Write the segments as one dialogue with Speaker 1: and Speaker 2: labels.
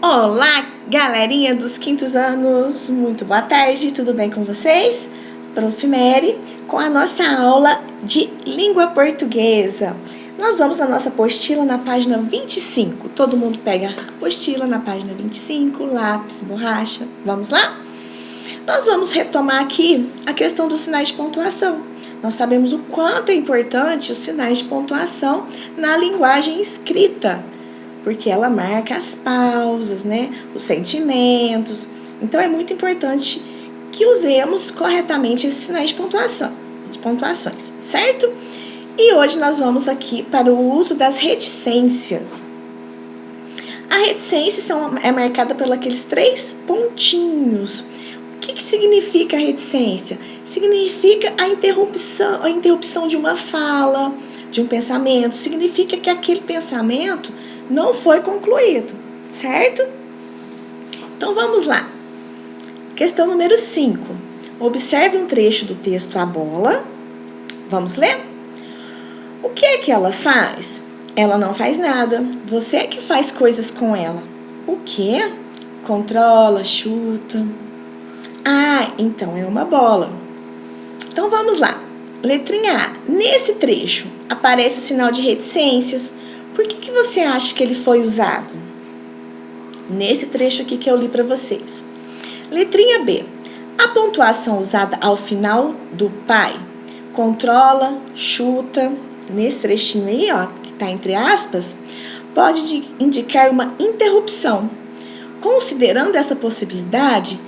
Speaker 1: Olá, galerinha dos quintos anos, muito boa tarde, tudo bem com vocês? Prof. Mary, com a nossa aula de língua portuguesa. Nós vamos na nossa apostila na página 25. Todo mundo pega a apostila na página 25, lápis, borracha. Vamos lá? Nós vamos retomar aqui a questão dos sinais de pontuação. Nós sabemos o quanto é importante os sinais de pontuação na linguagem escrita, porque ela marca as pausas, né? Os sentimentos. Então, é muito importante que usemos corretamente esses sinais de pontuações, certo? E hoje nós vamos aqui para o uso das reticências. A reticência é marcada por aqueles 3 pontinhos. O que significa a reticência? Significa a interrupção de uma fala, de um pensamento. Significa que aquele pensamento não foi concluído, certo? Então, vamos lá. Questão número 5. Observe um trecho do texto A Bola. Vamos ler? O que é que ela faz? Ela não faz nada. Você é que faz coisas com ela. O quê? Controla, chuta. Ah, então é uma bola. Então, vamos lá. Letrinha A. Nesse trecho, aparece o sinal de reticências. Por que você acha que ele foi usado? Nesse trecho aqui que eu li para vocês. Letrinha B. A pontuação usada ao final do pai, controla, chuta, nesse trechinho aí, ó, que está entre aspas, pode indicar uma interrupção. Considerando essa possibilidade,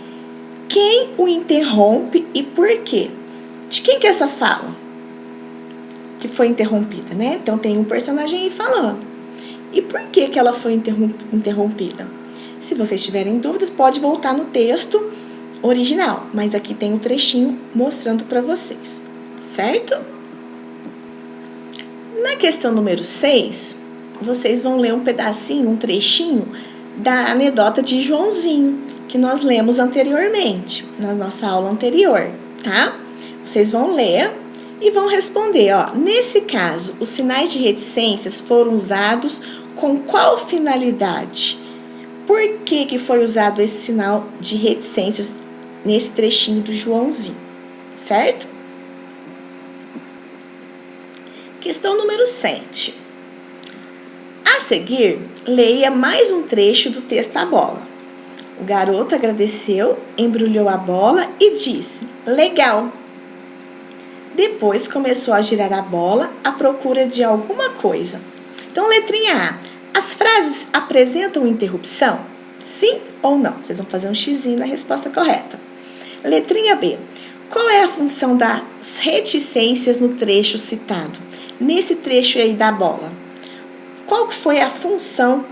Speaker 1: quem o interrompe e por quê? De quem que é essa fala que foi interrompida, né? Então, tem um personagem aí falando. E por que ela foi interrompida? Se vocês tiverem dúvidas, pode voltar no texto original. Mas aqui tem um trechinho mostrando para vocês, certo? Na questão número 6, vocês vão ler um pedacinho, um trechinho da anedota de Joãozinho, que nós lemos anteriormente, na nossa aula anterior, tá? Vocês vão ler e vão responder, ó. Nesse caso, os sinais de reticências foram usados com qual finalidade? Por que foi usado esse sinal de reticências nesse trechinho do Joãozinho? Certo? Questão número 7. A seguir, leia mais um trecho do texto A Bola. O garoto agradeceu, embrulhou a bola e disse: legal. Depois começou a girar a bola à procura de alguma coisa. Então, letrinha A. As frases apresentam interrupção? Sim ou não? Vocês vão fazer um xizinho na resposta correta. Letrinha B. Qual é a função das reticências no trecho citado? Nesse trecho aí da bola. Qual foi a função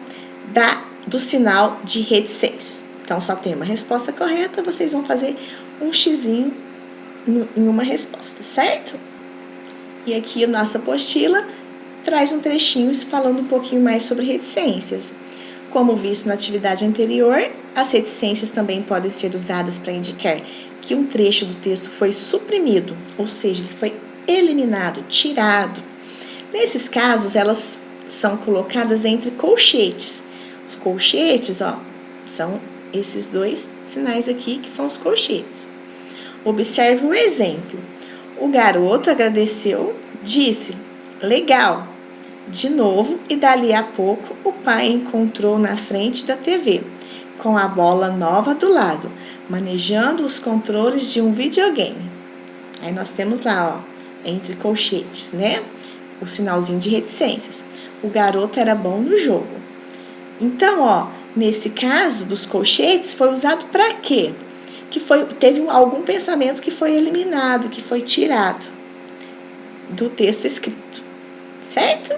Speaker 1: do sinal de reticências? Então, só tem uma resposta correta, vocês vão fazer um xizinho em uma resposta, certo? E aqui a nossa apostila traz um trechinho falando um pouquinho mais sobre reticências. Como visto na atividade anterior, as reticências também podem ser usadas para indicar que um trecho do texto foi suprimido, ou seja, ele foi eliminado, tirado. Nesses casos, elas são colocadas entre colchetes. Os colchetes, ó, são esses 2 sinais aqui que são os colchetes. Observe o exemplo. O garoto agradeceu, disse, legal. De novo, e dali a pouco, o pai encontrou na frente da TV, com a bola nova do lado, manejando os controles de um videogame. Aí nós temos lá, ó, entre colchetes, né? O sinalzinho de reticências. O garoto era bom no jogo. Então, ó, nesse caso dos colchetes, foi usado para quê? Teve algum pensamento que foi eliminado, que foi tirado do texto escrito, certo?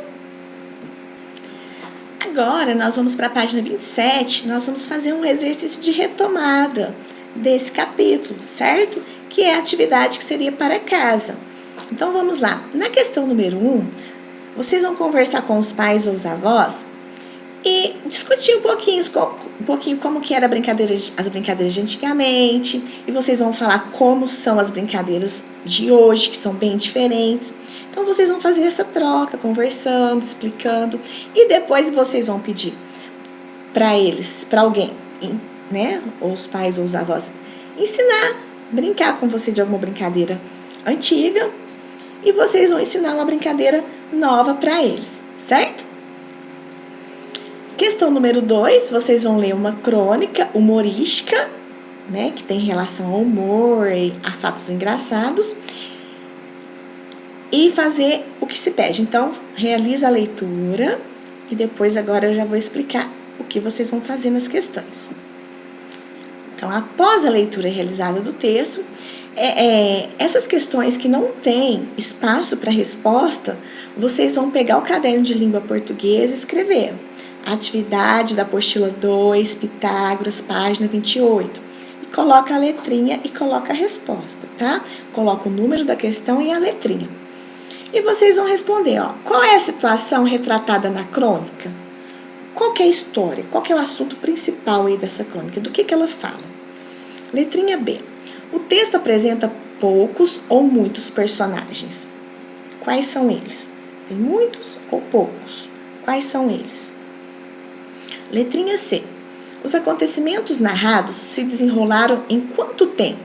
Speaker 1: Agora, nós vamos para a página 27, nós vamos fazer um exercício de retomada desse capítulo, certo? Que é a atividade que seria para casa. Então, vamos lá. Na questão número 1, vocês vão conversar com os pais ou os avós e discutir um pouquinho como que eram as brincadeiras de antigamente, e vocês vão falar como são as brincadeiras de hoje, que são bem diferentes. Então, vocês vão fazer essa troca, conversando, explicando, e depois vocês vão pedir para eles, para alguém, né? Ou os pais ou os avós. Ensinar, brincar com você de alguma brincadeira antiga e vocês vão ensinar uma brincadeira nova para eles, certo? Questão número 2, vocês vão ler uma crônica humorística, né, que tem relação ao humor e a fatos engraçados, e fazer o que se pede. Então, realiza a leitura e depois agora eu já vou explicar o que vocês vão fazer nas questões. Então, após a leitura realizada do texto, essas questões que não têm espaço para resposta, vocês vão pegar o caderno de língua portuguesa e escrever. Atividade da apostila 2, Pitágoras, página 28. E coloca a letrinha e coloca a resposta, tá? Coloca o número da questão e a letrinha. E vocês vão responder, ó, qual é a situação retratada na crônica? Qual que é a história? Qual que é o assunto principal aí dessa crônica? Do que ela fala? Letrinha B. O texto apresenta poucos ou muitos personagens. Quais são eles? Tem muitos ou poucos? Quais são eles? Letrinha C. Os acontecimentos narrados se desenrolaram em quanto tempo?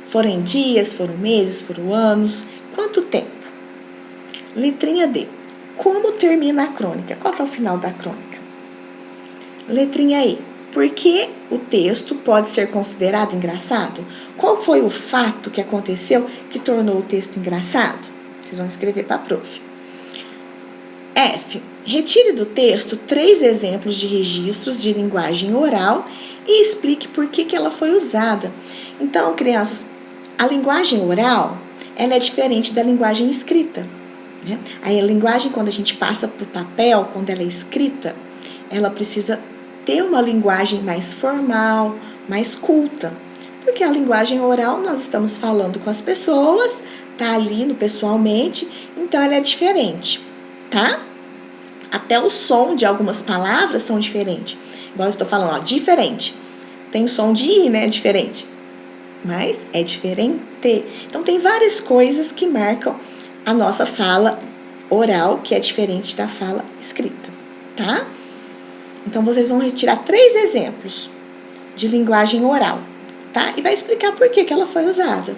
Speaker 1: Foram em dias, foram meses, foram anos? Quanto tempo? Letrinha D. Como termina a crônica? Qual é o final da crônica? Letrinha E. Por que o texto pode ser considerado engraçado? Qual foi o fato que aconteceu que tornou o texto engraçado? Vocês vão escrever para a prof. F. Retire do texto 3 exemplos de registros de linguagem oral e explique por que ela foi usada. Então, crianças, a linguagem oral, ela é diferente da linguagem escrita, né? Aí a linguagem, quando a gente passa para o papel, quando ela é escrita, ela precisa ter uma linguagem mais formal, mais culta. Porque a linguagem oral, nós estamos falando com as pessoas, tá ali no pessoalmente, então ela é diferente, tá? Até o som de algumas palavras são diferentes. Igual eu estou falando, ó, diferente. Tem o som de I, né? Diferente. Mas é diferente. Então, tem várias coisas que marcam a nossa fala oral, que é diferente da fala escrita, tá? Então, vocês vão retirar 3 exemplos de linguagem oral, tá? E vai explicar por que ela foi usada.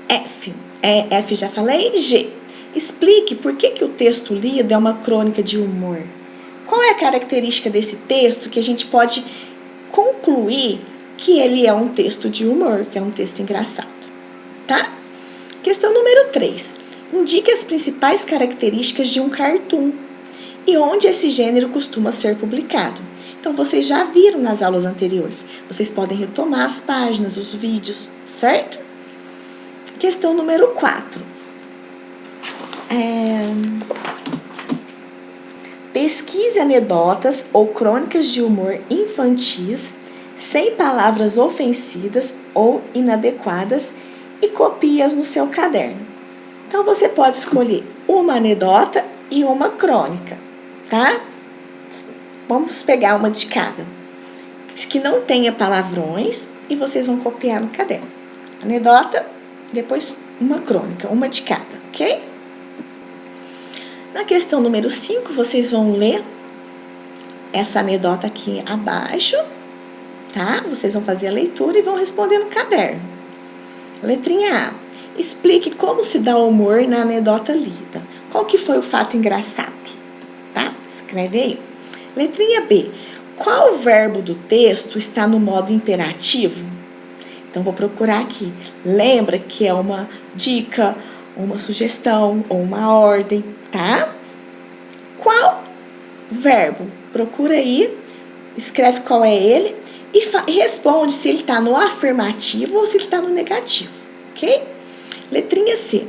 Speaker 1: F. F já falei. G. Explique por que o texto lido é uma crônica de humor. Qual é a característica desse texto que a gente pode concluir que ele é um texto de humor, que é um texto engraçado, tá? Questão número 3. Indique as principais características de um cartoon e onde esse gênero costuma ser publicado. Então, vocês já viram nas aulas anteriores. Vocês podem retomar as páginas, os vídeos, certo? Questão número 4. Pesquise anedotas ou crônicas de humor infantis sem palavras ofensivas ou inadequadas e copie-as no seu caderno. Então, você pode escolher uma anedota e uma crônica, tá? Vamos pegar uma de cada. Que não tenha palavrões e vocês vão copiar no caderno. Anedota, depois uma crônica, uma de cada, ok? Na questão número 5, vocês vão ler essa anedota aqui abaixo, tá? Vocês vão fazer a leitura e vão responder no caderno. Letrinha A. Explique como se dá o humor na anedota lida. Qual que foi o fato engraçado? Tá? Escreve aí. Letrinha B. Qual verbo do texto está no modo imperativo? Então, vou procurar aqui. Lembra que é uma dica, uma sugestão ou uma ordem, tá? Qual verbo? Procura aí, escreve qual é ele e responde se ele está no afirmativo ou se ele está no negativo, ok? Letrinha C.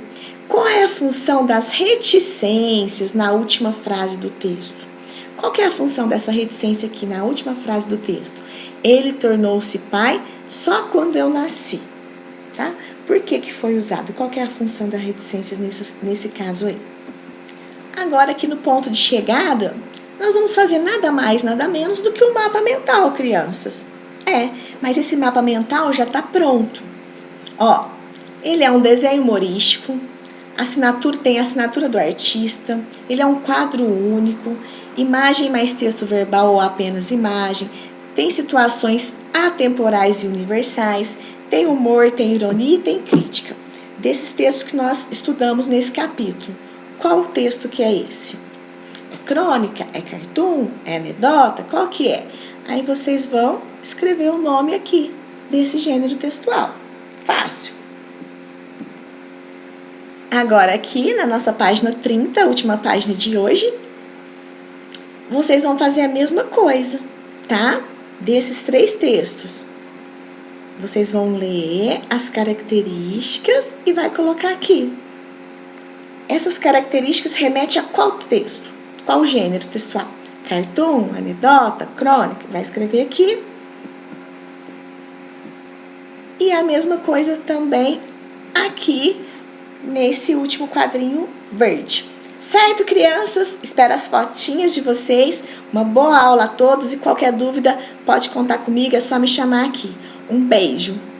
Speaker 1: Qual é a função das reticências na última frase do texto? Qual que é a função dessa reticência aqui na última frase do texto? Ele tornou-se pai só quando eu nasci, tá? Por que foi usado? Qual que é a função da reticência nesse caso aí? Agora, aqui no ponto de chegada, nós vamos fazer nada mais, nada menos do que um mapa mental, crianças. Mas esse mapa mental já está pronto. Ó, ele é um desenho humorístico, tem a assinatura do artista, ele é um quadro único, imagem mais texto verbal ou apenas imagem, tem situações atemporais e universais, tem humor, tem ironia e tem crítica. Desses textos que nós estudamos nesse capítulo, qual o texto que é esse? É crônica? É cartoon? É anedota? Qual que é? Aí vocês vão escrever o nome aqui desse gênero textual. Fácil. Agora aqui na nossa página 30, a última página de hoje, vocês vão fazer a mesma coisa, tá? Desses 3 textos. Vocês vão ler as características e vai colocar aqui. Essas características remetem a qual texto? Qual gênero textual? Cartoon, anedota, crônica? Vai escrever aqui. E a mesma coisa também aqui nesse último quadrinho verde. Certo, crianças? Espero as fotinhas de vocês. Uma boa aula a todos e qualquer dúvida pode contar comigo, é só me chamar aqui. Um beijo!